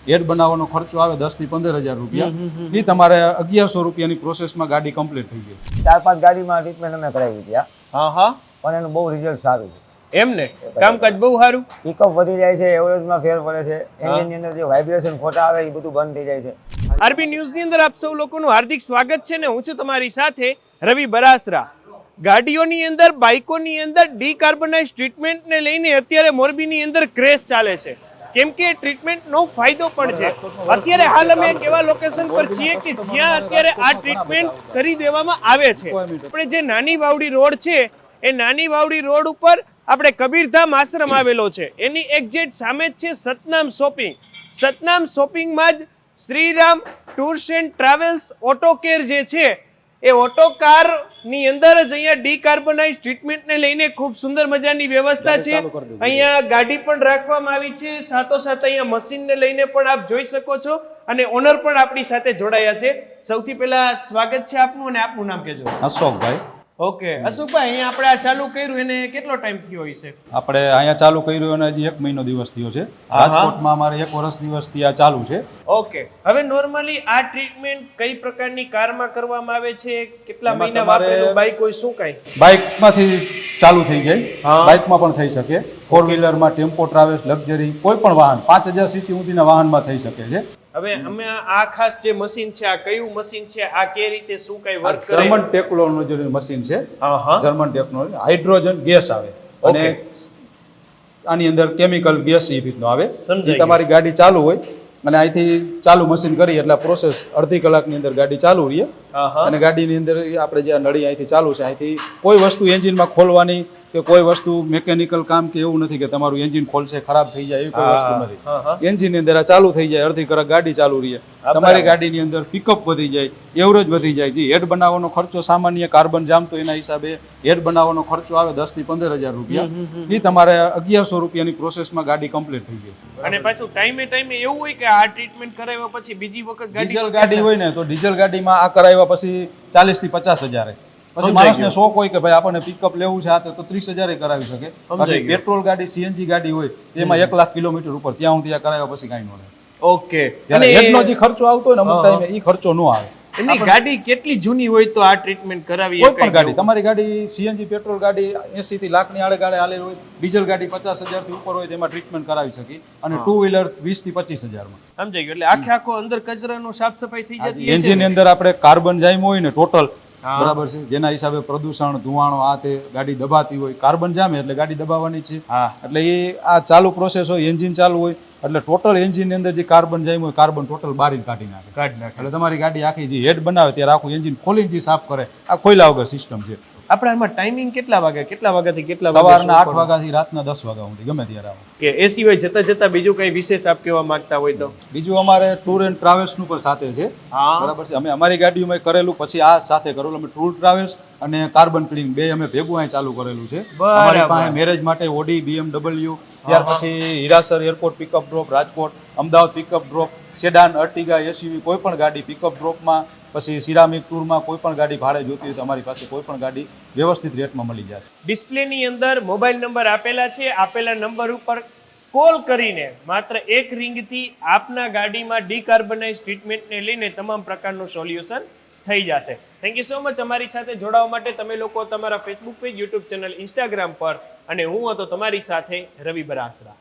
હેડ બનાવવાનો ખર્ચો આવે 10 થી 15,000 રૂપિયા, એ તમારે 1100 રૂપિયાની પ્રોસેસમાં ગાડી કમ્પ્લીટ થઈ ગઈ. 4-5 ગાડીમાં ટ્રીટમેન્ટ અમે કરાવી હતી. હા પણ એનું બહુ રિઝલ્ટ સારું છે. એમને કામકાજ બહુ સારું, પિકઅપ વધી જાય છે, એવરેજમાં ફેર પડે છે, એન્જિનની અંદર જે વાઇબ્રેશન ખોટા આવે એ બધું બંધ થઈ જાય છે. આરબી ન્યૂઝની અંદર આપ સૌ લોકોનું હાર્દિક સ્વાગત છે ને હું છું તમારી સાથે રવિ બરાસરા. ગાડીઓની અંદર, બાઇકોની અંદર ડીકાર્બોનાઇઝ ટ્રીટમેન્ટને લઈને અત્યારે મોરબીની અંદર ક્રેઝ ચાલે છે, કેમ કે ટ્રીટમેન્ટનો ફાયદો પણ છે. અત્યારે હાલ અમે એક એવા લોકેશન પર છીએ કે જ્યાં અત્યારે આ ટ્રીટમેન્ટ કરી દેવામાં આવે છે. આપણે જે નાની વાવડી રોડ છે એ નાની વાવડી રોડ ઉપર આપણે કબીરધામ આશ્રમ આવેલો છે, એની એક્ઝેક્ટ સામે જ છે સતનામ શોપિંગ. સતનામ શોપિંગમાં જ Shriram tours and travels auto care જે છે એ ઓટો કારની અંદર જ અહીંયા ડીકાર્બોનાઇઝ ટ્રીટમેન્ટને લઈને ખૂબ સુંદર મજાની વ્યવસ્થા છે. અહીંયા ગાડી પણ રાખવામાં આવી છે, સાથોસાથ અહીંયા મશીનને લઈને પણ આપ જોઈ શકો છો અને ઓનર પણ આપણી સાથે જોડાયા છે. સૌથી પહેલા સ્વાગત છે આપનું, અને આપનું નામ કહેજો. અશોકભાઈ. ઓકે અશોકભાઈ, અહીંયા આપણે આ ચાલુ કર્યું એને કેટલો ટાઈમ થયો હોય છે? આપણે અહીંયા ચાલુ કર્યું અને હજી 1 મહિનો દિવસ થયો છે. રાજકોટમાં અમારે 1 વર્ષ દિવસથી આ ચાલુ છે. ઓકે, હવે નોર્મલી આ ટ્રીટમેન્ટ કઈ પ્રકારની કારમાં કરવામાં આવે છે? કેટલા મહિના વાપરેલું બાઇક હોય, શું કઈ? બાઇકમાંથી ચાલુ થઈ જાય, બાઇકમાં પણ થઈ શકે, 4 વ્હીલરમાં, ટેમ્પો, ટ્રાવેલ્સ, લક્ઝરી, કોઈ પણ વાહન 5000 સીસી સુધીના વાહનમાં થઈ શકે છે. હવે અમે આ ખાસ જે મશીન છે, આ કયું મશીન છે, આ કે રીતે શું કઈ વર્ક કરે? જર્મન ટેકનોલોજીનું મશીન છે. જર્મન ટેકનોલોજી, હાઇડ્રોજન ગેસ આવે અને આની અંદર કેમિકલ ગેસ એ રીતનો આવે. તમારી ગાડી ચાલુ હોય અને અહીંથી ચાલુ મશીન કરી એટલે પ્રોસેસ અડધી કલાકની અંદર ગાડી ચાલુ રહે. અને ગાડીની અંદર આપણે જે નળી અહીંથી ચાલુ છે, અહીંથી કોઈ વસ્તુ એન્જિનમાં ખોલવાની કે કોઈ વસ્તુ મેકેનિકલ કામ કે એવું નથી કે તમારું એન્જિન ખોલશે ખરાબ થઈ જાય, એવી કોઈ વસ્તુ નથી. એન્જિનની અંદર આ ચાલુ થઈ જાય, અડધી કલાક ગાડી ચાલુ રહે. તમારી ગાડીની અંદર પિકઅપ વધી જાય, એવરેજ વધી જાય. જે હેડ બનાવવાનો ખર્ચો સામાન્ય કાર્બન જામ તો એના હિસાબે હેડ બનાવવાનો ખર્ચો આવે 10 થી 15,000 રૂપિયા, એ તમારે 1100 રૂપિયાની પ્રોસેસમાં ગાડી કમ્પ્લીટ થઈ ગઈ. અને પાછું ટાઈમે એવું હોય કે આ ટ્રીટમેન્ટ કરાવ્યા પછી બીજી વખત ડીઝલ ગાડી હોય ને તો ડીઝલ ગાડીમાં આ કરાવ્યા પછી 40 થી 50,000. પછી માણસને શોખ હોય કે ભાઈ આપણને પિકઅપ લેવું છે, આ તો 30,000 કરાવી શકે. બાકી પેટ્રોલ ગાડી, સીએનજી ગાડી હોય તેમાં 1 લાખ કિલોમીટર ઉપર ત્યાં સુધી કરાવ્યા પછી કાંઈ ન રહે. ઓકે, અને હેડનો જે ખર્ચો આવતો હોય ને અમુક ટાઈમે એ ખર્ચો ન આવે. એની ગાડી કેટલી જૂની હોય તો આ ટ્રીટમેન્ટ કરાવી? કોઈ પણ ગાડી, તમારી ગાડી સીએનજી પેટ્રોલ ગાડી 80 થી લાખની આડે હાલેલી હોય, ડીઝલ ગાડી 50,000 થી ઉપર હોય તેમાં ટ્રીટમેન્ટ કરાવી શકી. અને 2 વ્હીલર 20 થી 25,000 માં. સમજાઈ ગયું. એટલે આખો અંદર કચરાનો સાફ સફાઈ થઈ જતી. એન્જિન ની અંદર આપણે કાર્બન જામ્યું હોય ને ટોટલ, બરાબર છે, જેના હિસાબે પ્રદૂષણ, ધુવાણો, આ તે ગાડી દબાતી હોય, કાર્બન જામે એટલે ગાડી દબાવવાની છે. એટલે એ આ ચાલુ પ્રોસેસ હોય, એન્જિન ચાલુ હોય એટલે ટોટલ એન્જિન ની અંદર જે કાર્બન જામ્યું હોય, કાર્બન ટોટલ બારી કાઢી નાખે. એટલે તમારી ગાડી આખી જે હેડ બનાવે ત્યારે આખું એન્જિન ખોલીને જે સાફ કરે, આ ખોલ્યા વગર સિસ્ટમ છે. આપણે આમાં ટાઈમિંગ કેટલા વાગ્યાથી કેટલા? સવારના 8 વાગ્યાથી રાતના 10 વાગ્યા સુધી ગમે ત્યારે આવો. કે એ સિવાય જતા બીજું કઈ વિશેષ આપ કહેવા માંગતા હોય તો? બીજું અમારે ટૂર એન્ડ ટ્રાવેલ્સ નું પણ સાથે છે, બરાબર છે. અમે અમારી ગાડીઓમાં કરેલું, પછી આ સાથે કરેલું. અમે ટૂર ટ્રાવેલ્સ અને કાર્બન ક્લીન બે અમે ભેગું અહીં ચાલુ કરેલું છે. અમારી પાસે મેરેજ માટે ઓડી, BMW, ત્યાર પછી Hirasar airport pickup drop, Rajkot, Ahmedabad pickup drop, sedan, Ertiga, SUV, કોઈ પણ ગાડી પિકઅપ ડ્રોપમાં, પછી સિરામિક ટૂરમાં કોઈ પણ ગાડી ભાડે જોતી હોય તો અમારી પાસે કોઈ પણ ગાડી વ્યવસ્થિત રેટમાં મળી જશે. ડિસ્પ્લેની અંદર મોબાઈલ નંબર આપેલા છે, આપેલા નંબર ઉપર કોલ કરીને માત્ર 1 રિંગથી આપના ગાડીમાં ડીકાર્બોનાઇઝ ટ્રીટમેન્ટને લઈને તમામ પ્રકારનું સોલ્યુશન થઈ જશે. થેન્ક યુ સો મચ અમારી સાથે જોડાવા માટે. તમે લોકો તમારા Facebook page, YouTube channel, Instagram પર, અને હું હતો તમારી સાથે રવિ બરાસરા.